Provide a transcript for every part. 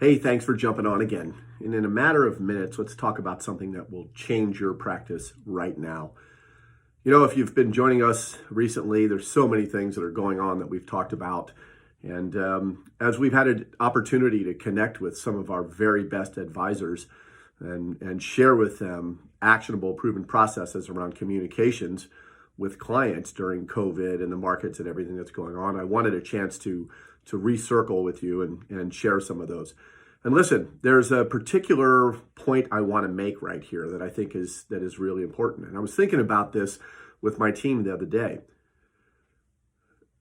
Hey, thanks for jumping on again. And in a matter of minutes, let's talk about something that will change your practice right now. You know, if you've been joining us recently, there's so many things that are going on that we've talked about. And as we've had an opportunity to connect with some of our very best advisors and share with them actionable, proven processes around communications with clients during COVID and the markets and everything that's going on, I wanted a chance to recircle with you and share some of those. And listen, there's a particular point I want to make right here that I think is really important. And I was thinking about this with my team the other day.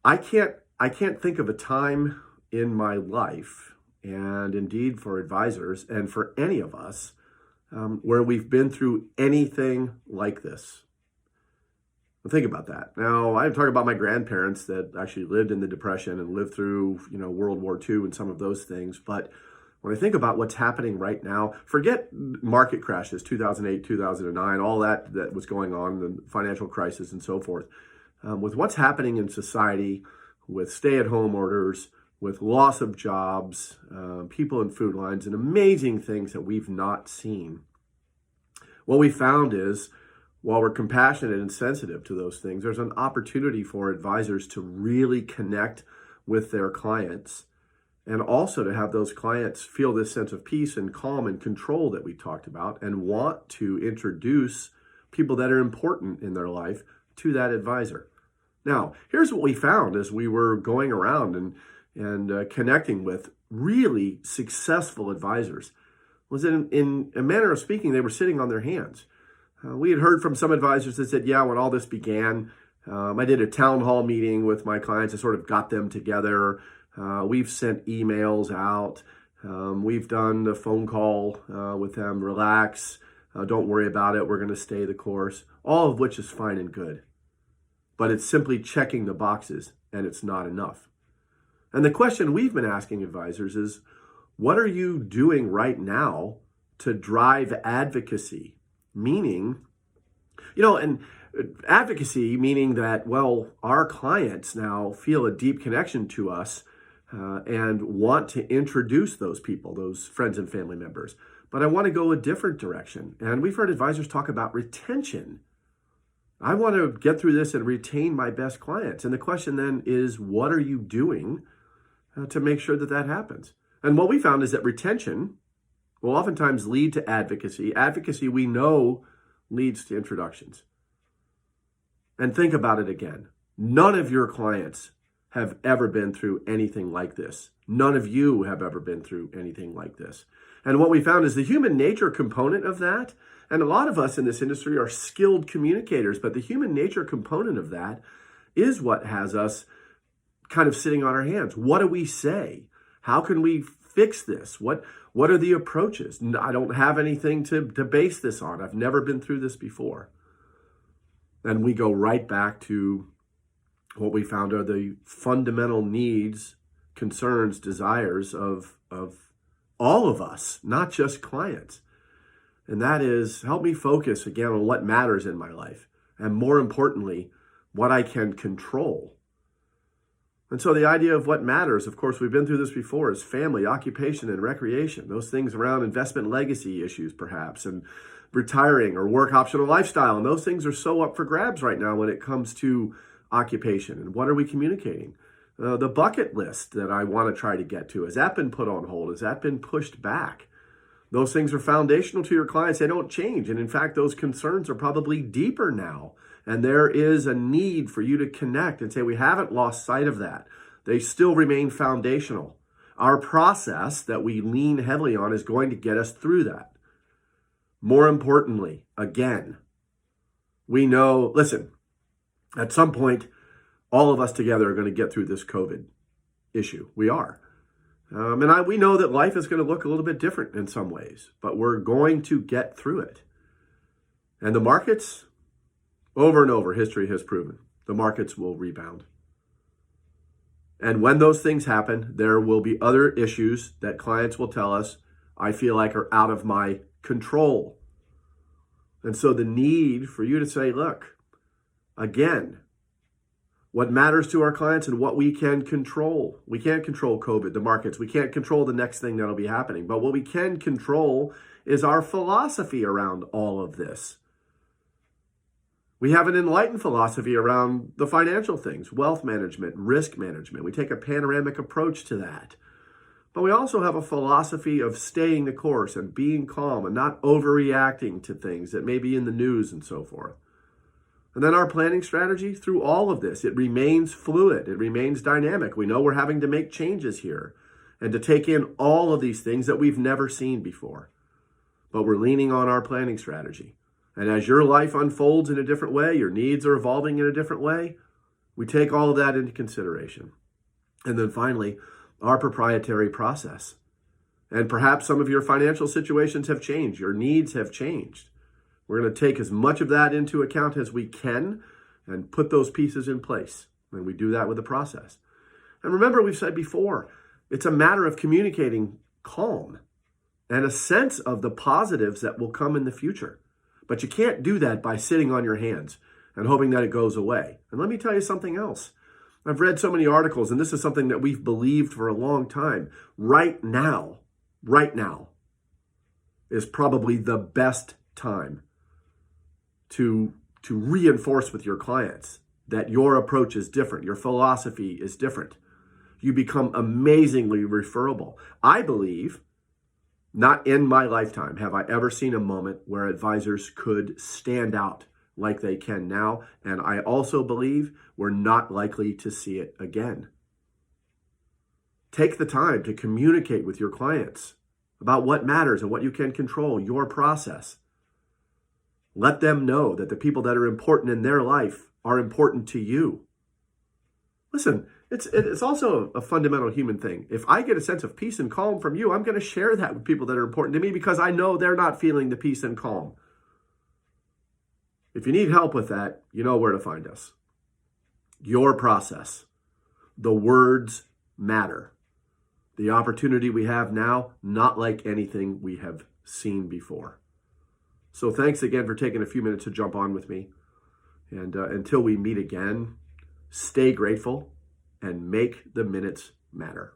I can't think of a time in my life, and indeed for advisors and for any of us, where we've been through anything like this. Think about that. Now, I'm talking about my grandparents that actually lived in the Depression and lived through, World War II and some of those things. But when I think about what's happening right now, forget market crashes, 2008, 2009, all that was going on, the financial crisis and so forth. With what's happening in society, with stay-at-home orders, with loss of jobs, people in food lines, and amazing things that we've not seen. What we found is, while we're compassionate and sensitive to those things, there's an opportunity for advisors to really connect with their clients and also to have those clients feel this sense of peace and calm and control that we talked about and want to introduce people that are important in their life to that advisor. Now, here's what we found as we were going around and connecting with really successful advisors was that in a manner of speaking, they were sitting on their hands. We had heard from some advisors that said, yeah, when all this began, I did a town hall meeting with my clients. I sort of got them together. We've sent emails out. We've done the phone call with them. Relax. Don't worry about it. We're going to stay the course. All of which is fine and good. But it's simply checking the boxes, and it's not enough. And the question we've been asking advisors is, what are you doing right now to drive advocacy? Meaning, and advocacy meaning that, well, our clients now feel a deep connection to us and want to introduce those people, those friends and family members. But I want to go a different direction. And we've heard advisors talk about retention. I want to get through this and retain my best clients. And the question then is, what are you doing to make sure that happens? And what we found is that retention will oftentimes lead to advocacy. Advocacy, we know, leads to introductions. And think about it again. None of your clients have ever been through anything like this. None of you have ever been through anything like this. And what we found is the human nature component of that, and a lot of us in this industry are skilled communicators, but the human nature component of that is what has us kind of sitting on our hands. What do we say? How can we fix this? What are the approaches? I don't have anything to base this on. I've never been through this before. And we go right back to what we found are the fundamental needs, concerns, desires of all of us, not just clients. And that is, help me focus again on what matters in my life. And more importantly, what I can control. And so the idea of what matters, of course, we've been through this before, is family, occupation, and recreation. Those things around investment legacy issues, perhaps, and retiring or work optional lifestyle. And those things are so up for grabs right now when it comes to occupation. And what are we communicating? The bucket list that I want to try to get to, has that been put on hold? Has that been pushed back? Those things are foundational to your clients. They don't change. And in fact, those concerns are probably deeper now. And there is a need for you to connect and say, we haven't lost sight of that. They still remain foundational. Our process that we lean heavily on is going to get us through that. More importantly, again, we know, listen, at some point, all of us together are going to get through this COVID issue. We are. We know that life is going to look a little bit different in some ways, but we're going to get through it. And the markets, over and over, history has proven, the markets will rebound. And when those things happen, there will be other issues that clients will tell us, I feel like are out of my control. And so the need for you to say, look, again, what matters to our clients and what we can control. We can't control COVID, the markets. We can't control the next thing that'll be happening. But what we can control is our philosophy around all of this. We have an enlightened philosophy around the financial things, wealth management, risk management. We take a panoramic approach to that. But we also have a philosophy of staying the course and being calm and not overreacting to things that may be in the news and so forth. And then our planning strategy through all of this, it remains fluid. It remains dynamic. We know we're having to make changes here and to take in all of these things that we've never seen before. But we're leaning on our planning strategy. And as your life unfolds in a different way, your needs are evolving in a different way, we take all of that into consideration. And then finally, our proprietary process. And perhaps some of your financial situations have changed. Your needs have changed. We're going to take as much of that into account as we can and put those pieces in place. And we do that with the process. And remember, we've said before, it's a matter of communicating calm and a sense of the positives that will come in the future. But you can't do that by sitting on your hands and hoping that it goes away. And let me tell you something else. I've read so many articles, and this is something that we've believed for a long time. Right now is probably the best time to reinforce with your clients that your approach is different, your philosophy is different. You become amazingly referable. I believe, not in my lifetime have I ever seen a moment where advisors could stand out like they can now, and I also believe we're not likely to see it again. Take the time to communicate with your clients about what matters and what you can control, your process. Let them know that the people that are important in their life are important to you. Listen, it's also a fundamental human thing. If I get a sense of peace and calm from you, I'm going to share that with people that are important to me because I know they're not feeling the peace and calm. If you need help with that, you know where to find us. Your process. The words matter. The opportunity we have now, not like anything we have seen before. So thanks again for taking a few minutes to jump on with me. And until we meet again, stay grateful and make the minutes matter.